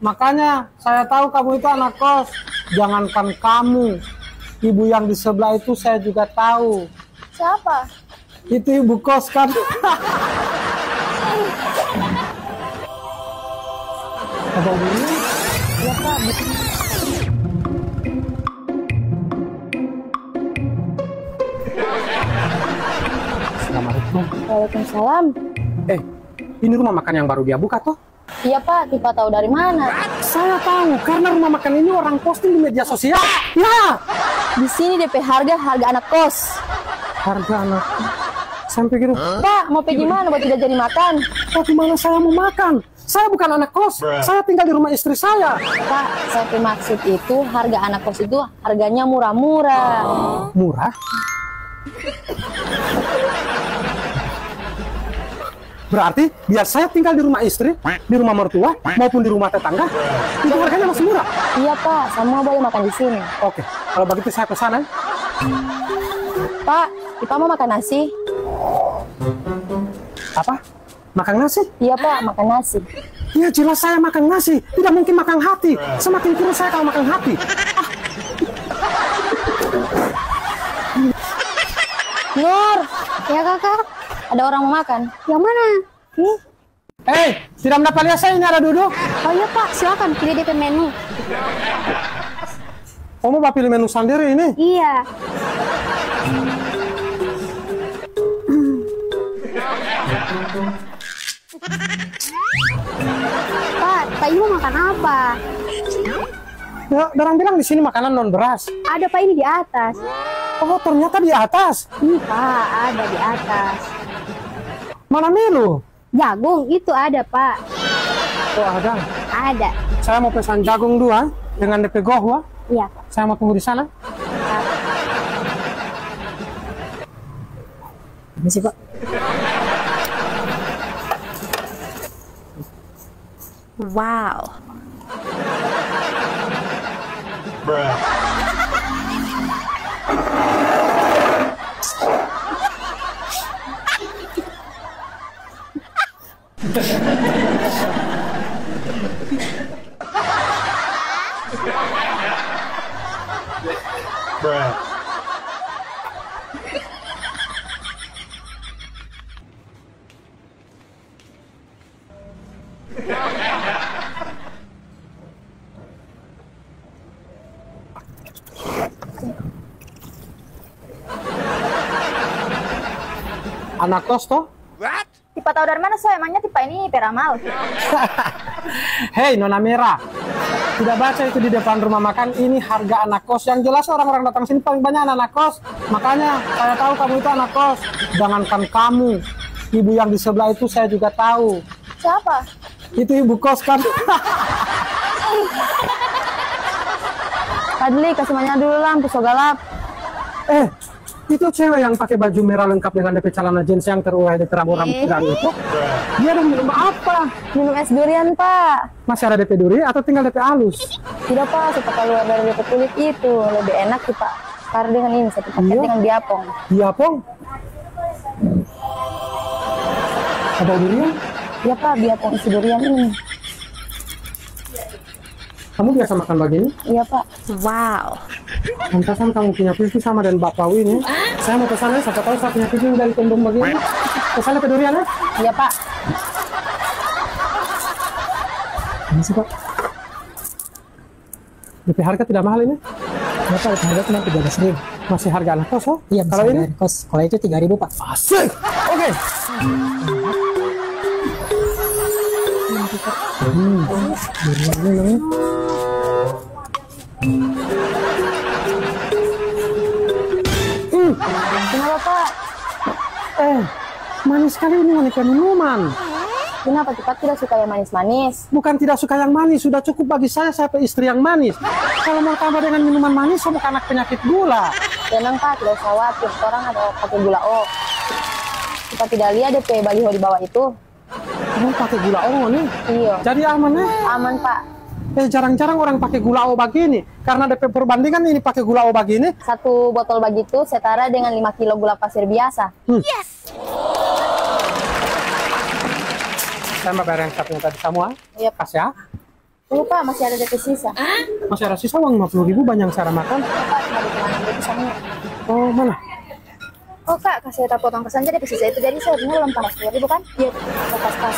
Makanya saya tahu kamu itu anak kos. Jangankan kamu, ibu yang di sebelah itu saya juga tahu. Siapa? Itu ibu kos kan. Abang dulu. Ya Pak. Assalamualaikum. Waalaikumsalam. Ini rumah makan yang baru dia buka toh? Iya Pak, Tipa tahu dari mana? Saya tahu karena rumah makan ini orang posting di media sosial. Ya. Di sini DP harga anak kos. Harga anak. Sampai gitu. Pak, mau pergi mana buat tidak jadi makan? Bagaimana saya mau makan? Saya bukan anak kos. Saya tinggal di rumah istri saya. Pak, saya maksud itu harga anak kos itu harganya murah-murah. Murah? Berarti biar saya tinggal di rumah istri, di rumah mertua, maupun di rumah tetangga, itu harganya masih murah. Iya Pak, semua boleh makan di sini. Oke, kalau begitu saya ke sana. Pak, Tipa mau makan nasi? Apa? Makan nasi? Iya Pak, makan nasi. Ya jelas saya makan nasi, tidak mungkin makan hati. Semakin kurus saya kalau makan hati. Nur, ya kakak, ada orang mau makan. Yang mana? Tidak mendapat lihat saya ini ada duduk. Oh iya Pak, silakan pilih DP menu. Kamu mau pilih menu sendiri ini? Iya. Pak ini mau makan apa? Ya, orang bilang di sini makanan non beras. Ada Pak, ini di atas. Oh, ternyata di atas. Ini Pak, ada di atas. Mana menu? Jagung itu ada Pak. Oh, ada. Ada. Saya mau pesan jagung 2 dengan DP gohwa. Iya Pak. Saya mau tunggu di sana. Ini sih Pak. Wow. Anak kos toh? Tipa tahu dari mana saya? Emangnya Tipa ini peramal? Hei Nona Merah, tidak baca itu di depan rumah makan ini harga anak kos. Yang jelas orang-orang datang sini paling banyak anak kos. Makanya saya tahu kamu itu anak kos. Jangankan kamu, ibu yang di sebelah itu saya juga tahu. Siapa? Itu ibu kos kan. Padli, kasih mainnya dulu lampu so galap. Itu cewek yang pakai baju merah lengkap dengan DP celana jeans yang terurai di rambut-rambut pirang itu. Dia udah minum apa? Minum es durian Pak. Masih ada DP duri atau tinggal DP halus? Tidak Pak, saya pakai luar dari DP kulit itu lebih enak sih Pak. Karena dengan ini saya pakai dengan biapong. Biapong? Apa durian? Iya Pak, biapong isi durian ini. Kamu biasa makan begini? Iya Pak. Wow. Pantasan kamu punya pipi sama dengan Bapak ini. Saya mau kesana, siapa tahu saya punya pipi dari kondom begini. Kesana ke durian ya? Iya Pak. Ini sih Pak. DP harga tidak mahal ini? Ya Pak, harga cuma 13.000. Masih harga anak kos oh? Iya, kalau ini? Kos. Kalau itu 3.000 Pak. Asik! Oke. Durian ini namanya. Kenapa Pak? Manis sekali ini wanita minuman. Kenapa Tipa tidak suka yang manis-manis? Bukan tidak suka yang manis, sudah cukup bagi saya istri yang manis. Kalau mau tambah dengan minuman manis, saya bukan anak penyakit gula. Tenang Pak, tidak usah khawatir. Orang ada pakai gula O. Tipa tidak lihat DP baliho di bawah itu. Kamu pakai gula O nih? Iya. Jadi aman ya? Aman Pak. Jarang-jarang orang pakai gula O begini. Karena DP perbandingan ini pakai gula O begini. 1 botol begitu setara dengan 5 kilo gula pasir biasa. Yes! Saya mau bayar yang satunya tadi semua. Iya Pak. Kasih ya. Oh Pak, masih ada DP sisa. Masih ada sisa uang 50.000 banyak cara makan. Pak, cuma diteman DP sama. Oh, mana? Oh Kak, kasih tak potong kesan aja DP sisa itu. Jadi saya belum 400.000 kan? Iya, pas-pas.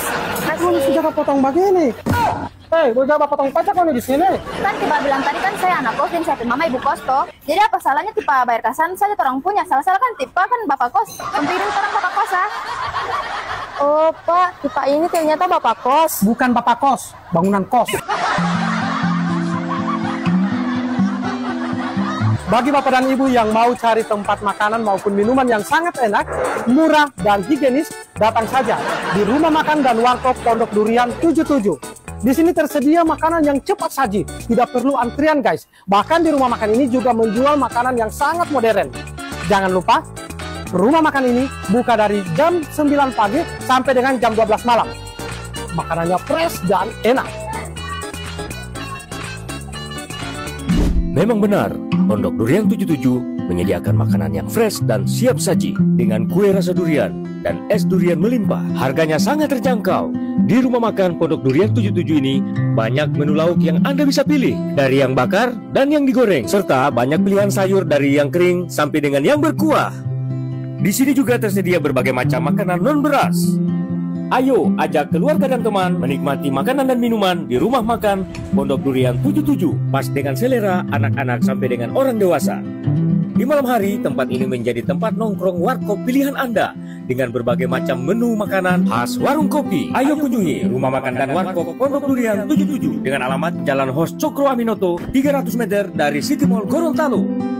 Kamu Kasih. sudah potong begini. Hei, gue coba potong pajak kamu di sini. Kan tiba bilang tadi kan saya anak kos dan saya mama ibu kos toh. Jadi apa salahnya tipe bayar kasan saja orang punya. Salah-salah kan tipe kan bapak kos. Pempirin orang bapak kos ah. Oh Pak, tipe ini ternyata bapak kos. Bukan bapak kos, bangunan kos. Bagi bapak dan ibu yang mau cari tempat makanan maupun minuman yang sangat enak, murah, dan higienis, datang saja di Rumah Makan dan Warkop Pondok Durian 77. Di sini tersedia makanan yang cepat saji, tidak perlu antrian guys. Bahkan di rumah makan ini juga menjual makanan yang sangat modern. Jangan lupa, rumah makan ini buka dari jam 9 pagi sampai dengan jam 12 malam. Makanannya fresh dan enak. Memang benar, Pondok Durian 77 menyediakan makanan yang fresh dan siap saji dengan kue rasa durian dan es durian melimpah. Harganya sangat terjangkau. Di rumah makan Pondok Durian 77 ini banyak menu lauk yang Anda bisa pilih, dari yang bakar dan yang digoreng, serta banyak pilihan sayur dari yang kering sampai dengan yang berkuah. Di sini juga tersedia berbagai macam makanan non beras. Ayo ajak keluarga dan teman menikmati makanan dan minuman di rumah makan Pondok Durian 77, pas dengan selera anak-anak sampai dengan orang dewasa. Di malam hari, tempat ini menjadi tempat nongkrong warkop pilihan Anda dengan berbagai macam menu makanan khas warung kopi. Ayo kunjungi rumah makan dan warkop Pondok Durian 77 dengan alamat Jalan Hos Cokro Aminoto, 300 meter dari City Mall Gorontalo.